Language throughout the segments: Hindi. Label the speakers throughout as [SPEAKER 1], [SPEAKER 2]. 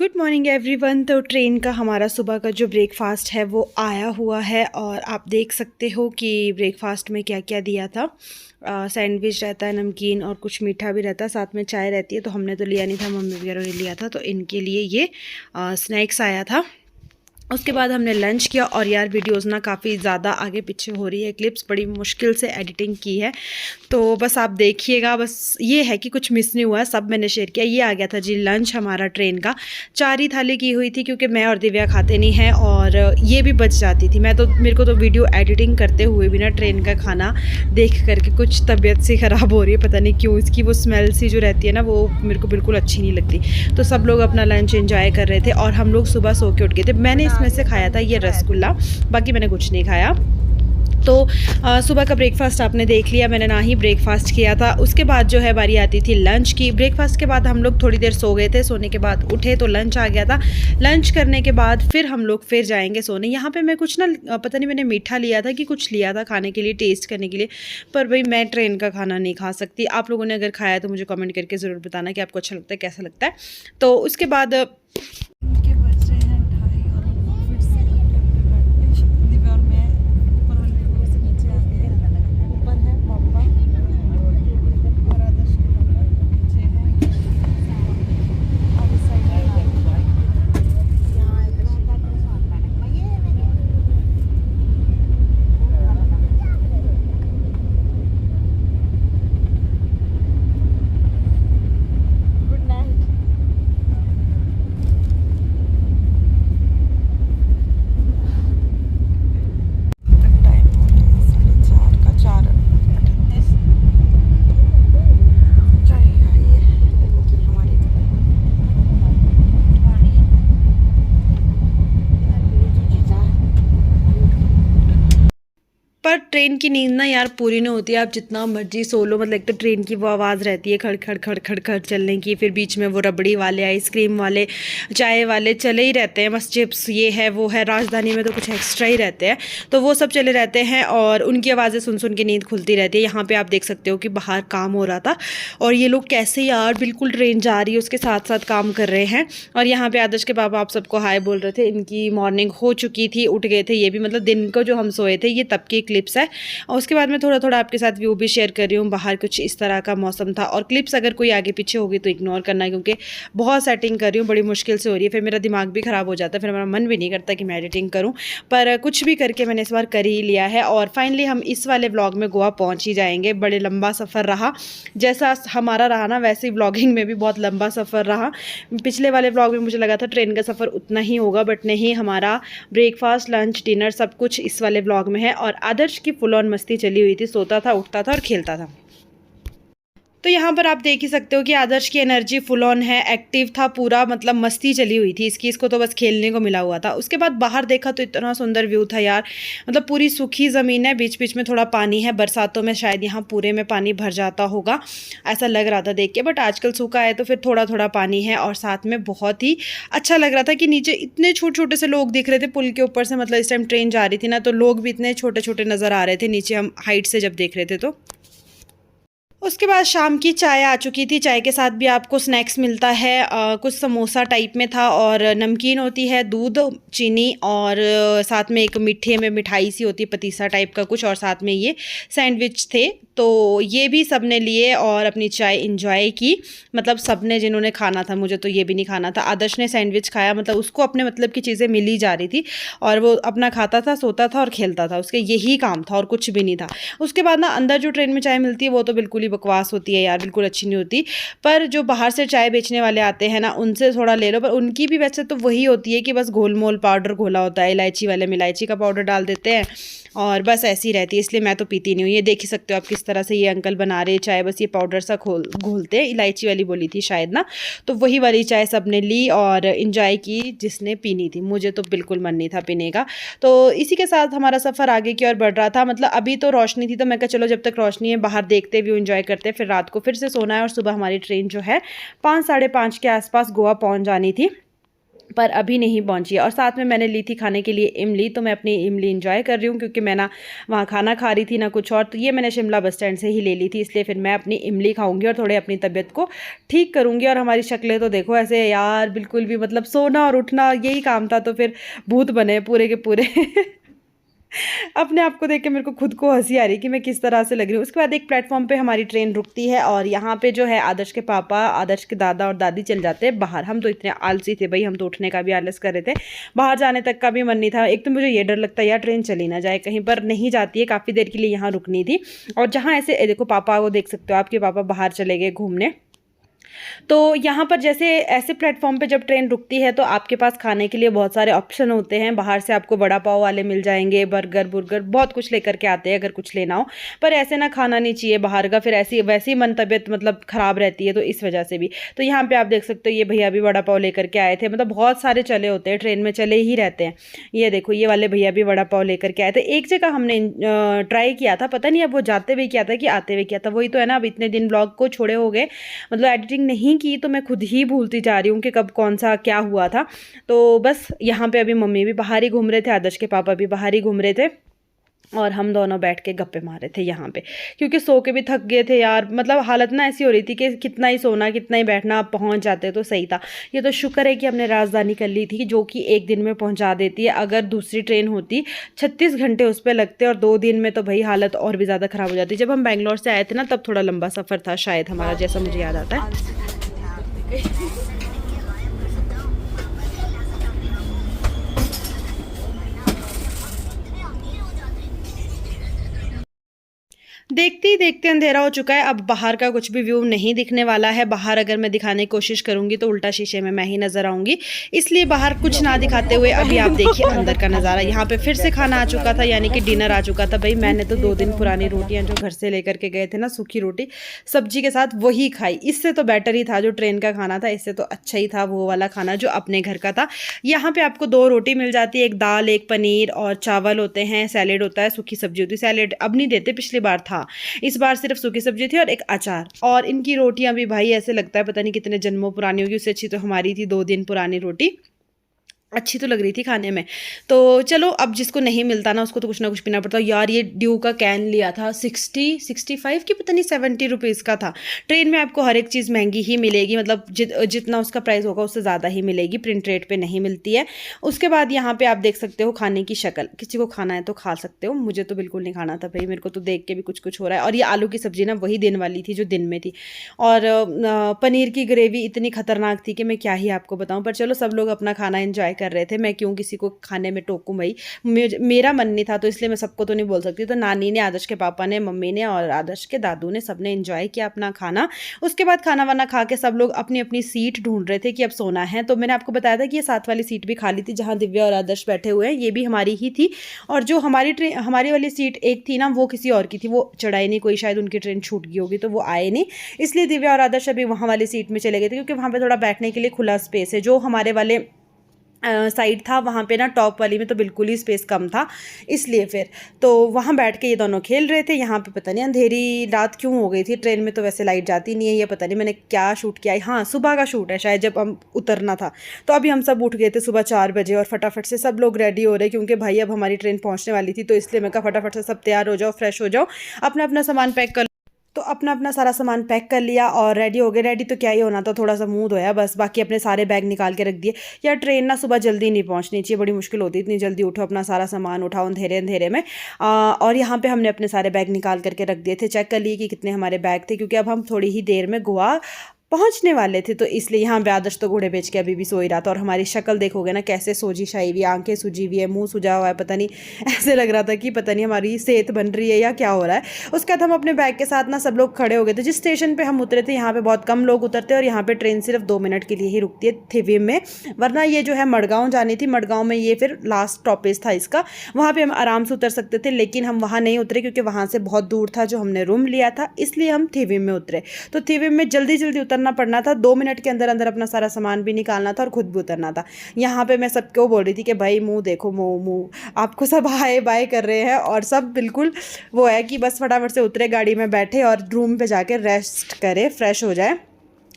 [SPEAKER 1] Good morning everyone. तो ट्रेन का हमारा सुबह का जो ब्रेकफास्ट है वो आया हुआ है और आप देख सकते हो कि ब्रेकफास्ट में क्या क्या दिया था। सैंडविच रहता है, नमकीन और कुछ मीठा भी रहता है, साथ में चाय रहती है। तो हमने तो लिया नहीं था, मम्मी वगैरह ने लिया था, तो इनके लिए ये स्नैक्स आया था। उसके बाद हमने लंच किया। और यार वीडियोज़ ना काफ़ी ज़्यादा आगे पीछे हो रही है, क्लिप्स बड़ी मुश्किल से एडिटिंग की है, तो बस आप देखिएगा। बस ये है कि कुछ मिस नहीं हुआ है, सब मैंने शेयर किया। ये आ गया था जी लंच हमारा ट्रेन का। 4 ही थाली की हुई थी क्योंकि मैं और दिव्या खाते नहीं हैं और ये भी बच जाती थी। मेरे को तो वीडियो एडिटिंग करते हुए भी ना ट्रेन का खाना देख करके कुछ तबीयत सी ख़राब हो रही है, पता नहीं क्यों। इसकी वो स्मेल सी जो रहती है ना, वो मेरे को बिल्कुल अच्छी नहीं लगती। तो सब लोग अपना लंच एंजॉय कर रहे थे और हम लोग सुबह सो के उठ गए थे। मैंने में से खाया था ये रसगुल्ला, बाकी मैंने कुछ नहीं खाया। तो सुबह का ब्रेकफास्ट आपने देख लिया, मैंने ना ही ब्रेकफास्ट किया था। उसके बाद जो है बारी आती थी लंच की। ब्रेकफास्ट के बाद हम लोग थोड़ी देर सो गए थे, सोने के बाद उठे तो लंच आ गया था। लंच करने के बाद फिर हम लोग फिर जाएंगे सोने। यहाँ पे मैं कुछ ना पता नहीं मैंने मीठा लिया था कि कुछ लिया था खाने के लिए, टेस्ट करने के लिए, पर भाई मैं ट्रेन का खाना नहीं खा सकती। आप लोगों ने अगर खाया तो मुझे कमेंट करके ज़रूर बताना कि आपको अच्छा लगता है, कैसा लगता है। तो उसके बाद पर ट्रेन की नींद ना यार पूरी नहीं होती है, आप जितना मर्जी सो लो। मतलब एक तो ट्रेन की वो आवाज़ रहती है खड़ खड़ खड़ खड़ खड़ चलने की, फिर बीच में वो रबड़ी वाले, आइसक्रीम वाले, चाय वाले चले ही रहते हैं। बस चिप्स ये है वो है, राजधानी में तो कुछ एक्स्ट्रा ही रहते हैं, तो वो सब चले रहते हैं और उनकी आवाज़ें सुन सुन के नींद खुलती रहती है। यहाँ पर आप देख सकते हो कि बाहर काम हो रहा था और ये लोग कैसे यार बिल्कुल ट्रेन जा रही है उसके साथ साथ काम कर रहे हैं। और यहाँ पर आदर्श के पापा आप सबको हाय बोल रहे थे। इनकी मॉर्निंग हो चुकी थी, उठ गए थे ये भी, मतलब दिन को जो हम सोए थे ये तब की क्लिप्स है। और उसके बाद मैं थोड़ा थोड़ा आपके साथ व्यू भी शेयर कर रही हूँ। बाहर कुछ इस तरह का मौसम था और क्लिप्स अगर कोई आगे पीछे होगी तो इग्नोर करना, क्योंकि बहुत सेटिंग कर रही हूँ, बड़ी मुश्किल से हो रही है, फिर मेरा दिमाग भी ख़राब हो जाता है, फिर मेरा मन भी नहीं करता कि मैं एडिटिंग करूँ। पर कुछ भी करके मैंने इस बार कर ही लिया है। और फाइनली हम इस वाले व्लॉग में गोवा पहुँच ही जाएंगे। बड़े लंबा सफ़र रहा, जैसा हमारा रहा ना वैसे ही व्लॉगिंग में भी बहुत लंबा सफ़र रहा। पिछले वाले व्लॉग में मुझे लगा था ट्रेन का सफ़र उतना ही होगा, बट नहीं, हमारा ब्रेकफास्ट, लंच, डिनर सब कुछ इस वाले व्लॉग में है। और आदर्श की फुल ऑन मस्ती चली हुई थी, सोता था, उठता था और खेलता था। तो यहाँ पर आप देख ही सकते हो कि आदर्श की एनर्जी फुल ऑन है, एक्टिव था पूरा, मतलब मस्ती चली हुई थी इसकी, इसको तो बस खेलने को मिला हुआ था। उसके बाद बाहर देखा तो इतना सुंदर व्यू था यार, मतलब पूरी सूखी ज़मीन है, बीच बीच में थोड़ा पानी है। बरसातों में शायद यहाँ पूरे में पानी भर जाता होगा, ऐसा लग रहा था देख के, बट आजकल सूखा है तो फिर थोड़ा थोड़ा पानी है। और साथ में बहुत ही अच्छा लग रहा था कि नीचे इतने छोटे छोटे से लोग दिख रहे थे पुल के ऊपर से। मतलब इस टाइम ट्रेन जा रही थी ना, तो लोग भी इतने छोटे छोटे नज़र आ रहे थे नीचे, हम हाइट से जब देख रहे थे। तो उसके बाद शाम की चाय आ चुकी थी। चाय के साथ भी आपको स्नैक्स मिलता है, कुछ समोसा टाइप में था और नमकीन होती है, दूध, चीनी और साथ में एक मीठे में मिठाई सी होती है, पतीसा टाइप का कुछ, और साथ में ये सैंडविच थे। तो ये भी सब ने लिए और अपनी चाय इंजॉय की। मतलब सब ने, जिन्होंने खाना था, मुझे तो ये भी नहीं खाना था। आदर्श ने सैंडविच खाया, मतलब उसको अपने मतलब की चीज़ें मिल ही जा रही थी और वो अपना खाता था, सोता था और खेलता था, उसके यही काम था और कुछ भी नहीं था। उसके बाद ना अंदर जो ट्रेन में चाय मिलती है वो तो बिल्कुल ही बकवास होती है यार, बिल्कुल अच्छी नहीं होती। पर जो बाहर से चाय बेचने वाले आते हैं ना, उनसे थोड़ा ले लो। पर उनकी भी वैसे तो वही होती है कि बस घोलमोल पाउडर घोला होता है, इलायची वाले में इलायची का पाउडर डाल देते हैं और बस ऐसी रहती है, इसलिए मैं तो पीती नहीं हूँ। ये देख ही सकते हो आप किस तरह से ये अंकल बना रहे चाय, बस ये पाउडर सा घोलते हैं, इलायची वाली बोली थी शायद ना, तो वही वाली चाय सब ने ली और इन्जॉय की जिसने पीनी थी। मुझे तो बिल्कुल मन नहीं था पीने का। तो इसी के साथ हमारा सफ़र आगे की ओर बढ़ रहा था। मतलब अभी तो रोशनी थी, तो मैं कहा चलो जब तक रोशनी है बाहर देखते व्यू एंजॉय करते, फिर रात को फिर से सोना है और सुबह हमारी ट्रेन जो है 5 साढ़े 5 के आसपास गोवा पहुँच जानी थी। पर अभी नहीं पहुंची है। और साथ में मैंने ली थी खाने के लिए इमली, तो मैं अपनी इमली इंजॉय कर रही हूँ क्योंकि मैं ना वहाँ खाना खा रही थी ना कुछ और, तो ये मैंने शिमला बस स्टैंड से ही ले ली थी, इसलिए फिर मैं अपनी इमली खाऊंगी और थोड़े अपनी तबीयत को ठीक करूँगी। और हमारी शक्लें तो देखो ऐसे यार, बिल्कुल भी मतलब सोना और उठना यही काम था, तो फिर भूत बने पूरे के पूरे अपने आप को देख के मेरे को खुद को हंसी आ रही कि मैं किस तरह से लग रही हूँ। उसके बाद एक प्लेटफॉर्म पे हमारी ट्रेन रुकती है और यहाँ पे जो है आदर्श के पापा, आदर्श के दादा और दादी चल जाते हैं बाहर। हम तो इतने आलसी थे भाई, हम तो उठने का भी आलस कर रहे थे, बाहर जाने तक का भी मन नहीं था। एक तो मुझे ये डर लगता है यार ट्रेन चली ना जाए, कहीं पर नहीं जाती है, काफ़ी देर के लिए यहाँ रुकनी थी। और जहाँ ऐसे देखो पापा को देख सकते हो, आपके पापा बाहर चले गए घूमने। तो यहाँ पर जैसे ऐसे प्लेटफॉर्म पे जब ट्रेन रुकती है तो आपके पास खाने के लिए बहुत सारे ऑप्शन होते हैं। बाहर से आपको वड़ा पाव वाले मिल जाएंगे, बर्गर बुर्गर बहुत कुछ लेकर के आते हैं अगर कुछ लेना हो। पर ऐसे ना खाना नहीं चाहिए बाहर का, फिर ऐसी वैसी मन तबीयत मतलब ख़राब रहती है, तो इस वजह से भी। तो यहाँ पर आप देख सकते हो ये भैया भी वड़ा पाव लेकर के आए थे, मतलब बहुत सारे चले होते हैं ट्रेन में, चले ही रहते हैं। ये देखो ये वाले भैया भी वड़ा पाव लेकर के आए थे। एक जगह हमने ट्राई किया था, पता नहीं अब वो जाते हुए किया था कि आते हुए किया था, वही तो है ना, अब इतने दिन ब्लॉग को छोड़े हो गए, मतलब एडिटिंग नहीं की तो मैं खुद ही भूलती जा रही हूँ कि कब कौन सा क्या हुआ था। तो बस यहाँ पे अभी मम्मी भी बाहर ही घूम रहे थे, आदर्श के पापा भी बाहर ही घूम रहे थे और हम दोनों बैठ के गप्पे मार रहे थे यहाँ पे, क्योंकि सो के भी थक गए थे यार। मतलब हालत ना ऐसी हो रही थी कि कितना ही सोना कितना ही बैठना, आप पहुँच जाते तो सही था। ये तो शुक्र है कि हमने राजधानी कर ली थी, जो कि एक दिन में पहुँचा देती है। अगर दूसरी ट्रेन होती 36 घंटे उस पर लगते और 2 दिन में, तो भाई हालत और भी ज़्यादा ख़राब हो जाती। जब हम बेंगलोर से आए थे ना तब थोड़ा लंबा सफ़र था शायद हमारा, जैसा मुझे याद आता है। देखते ही देखते अंधेरा हो चुका है, अब बाहर का कुछ भी व्यू नहीं दिखने वाला है। बाहर अगर मैं दिखाने की कोशिश करूंगी तो उल्टा शीशे में मैं ही नजर आऊंगी, इसलिए बाहर कुछ ना दिखाते हुए अभी आप देखिए अंदर का नज़ारा। यहाँ पे फिर से खाना आ चुका था, यानी कि डिनर आ चुका था। भाई मैंने तो 2 दिन पुरानी रोटियां जो घर से लेकर के गए थे ना, सूखी रोटी सब्जी के साथ वही खाई। इससे तो बेटर ही था जो ट्रेन का खाना था, इससे तो अच्छा ही था वो वाला खाना जो अपने घर का था। यहाँ पे आपको 2 रोटी मिल जाती है, एक दाल एक पनीर और चावल होते हैं, सैलेड होता है, सूखी सब्जी होती है। सैलेड अब नहीं देते, पिछली बार था, इस बार सिर्फ सूखी सब्जी थी और एक अचार। और इनकी रोटियां भी भाई ऐसे लगता है पता नहीं कितने जन्मों पुरानी होगी, उससे अच्छी तो हमारी थी 2 दिन पुरानी रोटी। अच्छी तो लग रही थी खाने में। तो चलो अब जिसको नहीं मिलता ना उसको तो कुछ ना कुछ पीना पड़ता है। यार ये ड्यू का कैन लिया था 65 की पता नहीं 70 रुपीज़ का था। ट्रेन में आपको हर एक चीज़ महंगी ही मिलेगी, मतलब जितना उसका प्राइस होगा उससे ज़्यादा ही मिलेगी, प्रिंट रेट पे नहीं मिलती है। उसके बाद यहाँ पे आप देख सकते हो खाने की शक्ल, किसी को खाना है तो खा सकते हो, मुझे तो बिल्कुल नहीं खाना था भाई, मेरे को तो देख के भी कुछ कुछ हो रहा है। और ये आलू की सब्ज़ी ना वही दिन वाली थी जो दिन में थी, और पनीर की ग्रेवी इतनी खतरनाक थी कि मैं क्या ही आपको बताऊँ। पर चलो सब लोग अपना खाना एंजॉय कर रहे थे, मैं क्यों किसी को खाने में टोकूं भाई, मेरा मन नहीं था तो इसलिए मैं सबको तो नहीं बोल सकती। तो नानी ने, आदर्श के पापा ने, मम्मी ने और आदर्श के दादू ने सबने एंजॉय किया अपना खाना। उसके बाद खाना वाना खा के सब लोग अपनी अपनी सीट ढूंढ रहे थे कि अब सोना है। तो मैंने आपको बताया था कि ये साथ वाली सीट भी खाली थी जहाँ दिव्या और आदर्श बैठे हुए हैं, ये भी हमारी ही थी। और जो हमारी वाली सीट एक थी ना वो किसी और की थी, वो चढ़ाई नहीं, कोई शायद उनकी ट्रेन छूट गई होगी तो वो आए नहीं, इसलिए दिव्या और आदर्श अभी वहाँ वाली सीट में चले गए थे, क्योंकि वहाँ पे थोड़ा बैठने के लिए खुला स्पेस है। जो हमारे वाले साइड था वहाँ पे ना टॉप वाली में तो बिल्कुल ही स्पेस कम था, इसलिए फिर तो वहाँ बैठ के ये दोनों खेल रहे थे। यहाँ पे पता नहीं अंधेरी रात क्यों हो गई थी, ट्रेन में तो वैसे लाइट जाती नहीं है, ये पता नहीं मैंने क्या शूट किया है। हाँ सुबह का शूट है शायद, जब हम उतरना था तो अभी हम सब उठ गए थे सुबह 4 बजे और फटाफट से सब लोग रेडी हो रहे, क्योंकि भाई अब हमारी ट्रेन पहुँचने वाली थी। तो इसलिए मैं कहा फटाफट से सब तैयार हो जाओ, फ्रेश हो जाओ, अपना अपना सामान पैक कर। तो अपना अपना सारा सामान पैक कर लिया और रेडी हो गए। रेडी तो क्या ही होना था, थोड़ा सा मुंह धोया बस, बाकी अपने सारे बैग निकाल के रख दिए। यार ट्रेन ना सुबह जल्दी नहीं पहुंचनी चाहिए, बड़ी मुश्किल होती है, इतनी जल्दी उठो, अपना सारा सामान उठाओ अंधेरे अंधेरे में। और यहाँ पे हमने अपने सारे बैग निकाल करके रख दिए थे, चेक कर लिए कि कितने हमारे बैग थे, क्योंकि अब हम थोड़ी ही देर में गोवा पहुंचने वाले थे। तो इसलिए यहाँ पे आदर्श तो घोड़े बेच के अभी भी सो ही रहा था, और हमारी शक्ल देखोगे ना कैसे सोजी शाई हुई, आंखें सूजी हुई है, मुंह सूजा हुआ है, पता नहीं ऐसे लग रहा था कि पता नहीं हमारी सेहत बन रही है या क्या हो रहा है। उसके बाद हम अपने बैग के साथ ना सब लोग खड़े हो गए थे। जिस स्टेशन पर हम उतरे थे यहाँ पर बहुत कम लोग उतरते, और यहाँ पर ट्रेन सिर्फ 2 मिनट के लिए ही रुकती है थिविम में, वरना ये जो है मड़गांव जानी थी, मड़गांव में ये फिर लास्ट स्टॉपेज था इसका, वहाँ पर हम आराम से उतर सकते थे। लेकिन हम वहाँ नहीं उतरे क्योंकि वहाँ से बहुत दूर था जो हमने रूम लिया था, इसलिए हम थिविम में उतरे। तो थिविम में जल्दी जल्दी उतरना पड़ना था, 2 मिनट के अंदर अंदर अपना सारा सामान भी निकालना था और खुद भी उतरना था। यहाँ पे मैं सबको बोल रही थी कि भाई मुंह देखो, मुंह आपको सब हाय बाय कर रहे हैं, और सब बिल्कुल वो है कि बस फटाफट से उतरे, गाड़ी में बैठे और रूम पे जाके रेस्ट करे, फ्रेश हो जाए।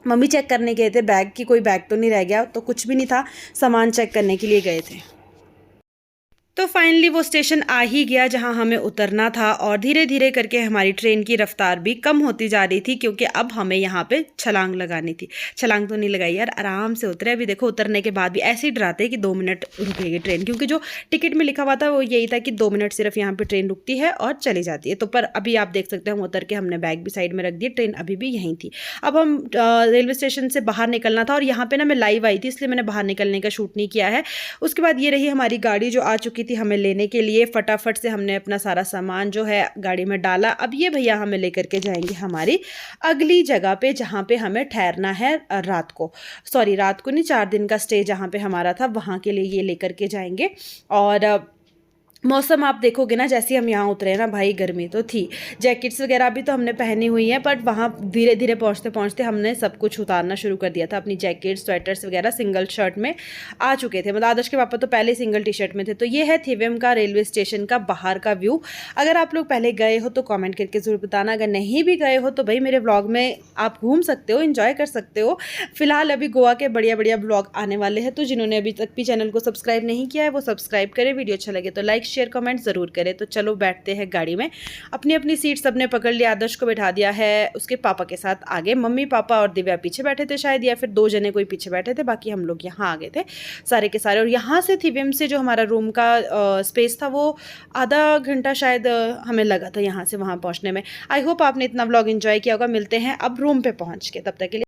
[SPEAKER 1] मम्मी चेक करने गए थे बैग कि कोई बैग तो नहीं रह गया, तो कुछ भी नहीं था, सामान चेक करने के लिए गए थे। तो फाइनली वो स्टेशन आ ही गया जहां हमें उतरना था, और धीरे धीरे करके हमारी ट्रेन की रफ्तार भी कम होती जा रही थी, क्योंकि अब हमें यहाँ पे छलांग लगानी थी। छलांग तो नहीं लगाई यार, आराम से उतरे। अभी देखो उतरने के बाद भी ऐसे ही डराते कि 2 मिनट रुकेगी ट्रेन, क्योंकि जो टिकट में लिखा हुआ था वो यही था कि 2 मिनट सिर्फ यहाँ पे ट्रेन रुकती है और चली जाती है। तो पर अभी आप देख सकते हैं हम उतर के हमने बैग भी साइड में रख दिया, ट्रेन अभी भी यहीं थी। अब हम रेलवे स्टेशन से बाहर निकलना था, और यहाँ पे ना मैं लाइव आई थी इसलिए मैंने बाहर निकलने का शूट नहीं किया है। उसके बाद ये रही हमारी गाड़ी जो आ चुकी थी हमें लेने के लिए। फटाफट से हमने अपना सारा सामान जो है गाड़ी में डाला। अब ये भैया हमें लेकर के जाएंगे हमारी अगली जगह पे, जहाँ पे हमें ठहरना है रात को, सॉरी रात को नहीं, 4 दिन का स्टे जहाँ पे हमारा था वहाँ के लिए ये लेकर के जाएंगे। और मौसम आप देखोगे ना, जैसे हम यहाँ उतरे ना भाई, गर्मी तो थी, जैकेट्स वगैरह भी तो हमने पहनी हुई हैं, बट वहाँ धीरे धीरे पहुँचते पहुँचते हमने सब कुछ उतारना शुरू कर दिया था। अपनी जैकेट स्वेटर्स वगैरह सिंगल शर्ट में आ चुके थे, मतलब आदर्श के पापा तो पहले सिंगल टी शर्ट में थे। तो ये है थिवेम का रेलवे स्टेशन का बाहर का व्यू। अगर आप लोग पहले गए हो तो कॉमेंट करके ज़रूर बताना, अगर नहीं भी गए हो तो भाई मेरे ब्लॉग में आप घूम सकते हो, इन्जॉय कर सकते हो। फिलहाल अभी गोवा के बढ़िया बढ़िया ब्लॉग आने वाले हैं, तो जिन्होंने अभी तक भी चैनल को सब्सक्राइब नहीं किया है वो सब्सक्राइब करें। वीडियो अच्छा लगे तो लाइक शेयर कमेंट ज़रूर करें। तो चलो बैठते हैं गाड़ी में। अपनी अपनी सीट सबने पकड़ लिया, आदर्श को बैठा दिया है उसके पापा के साथ आगे, मम्मी पापा और दिव्या पीछे बैठे थे शायद, या फिर 2 जने कोई पीछे बैठे थे, बाकी हम लोग यहाँ आ गए थे सारे के सारे। और यहाँ से थिवेम से जो हमारा रूम का स्पेस था वो आधा घंटा शायद हमें लगा था यहाँ से वहाँ पहुँचने में। आई होप आपने इतना व्लॉग एंजॉय किया होगा। मिलते हैं अब रूम पे पहुँच के, तब तक के लिए